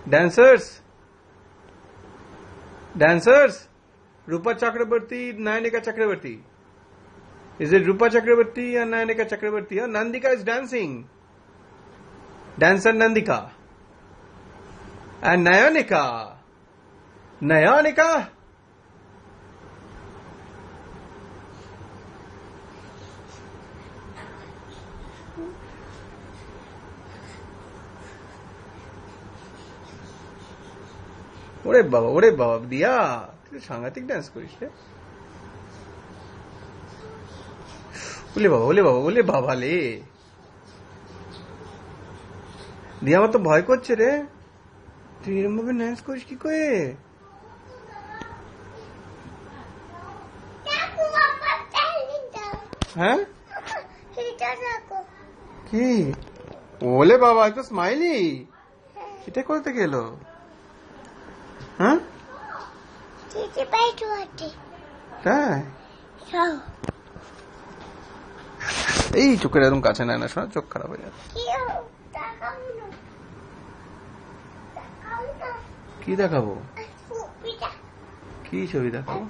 Dancers, dancers. Rupa Chakrabarti, Nayanika Chakrabarti. Is it Rupa Chakrabarti or Nayanika Chakrabarti? Or Nandika is dancing. Dancer Nandika. And Nayanika. Nayanika. ওরে বাবা দিয়া তুই সাংঘাতিক dance করিস রে ওলে বাবা লে দিয়া আমার তো ভয় করছে রে তুই এরকম ভাবে ডান্স করিস কি করে হ্যাঁ কি ওলে বাবা তো স্মাইলি এটা করতে গেল হ্যাঁ তাই এই চোখের একদম কাছে নেয় না শোনা চোখ খারাপ হয়ে যাবে কি দেখাবো কি ছবি দেখাবো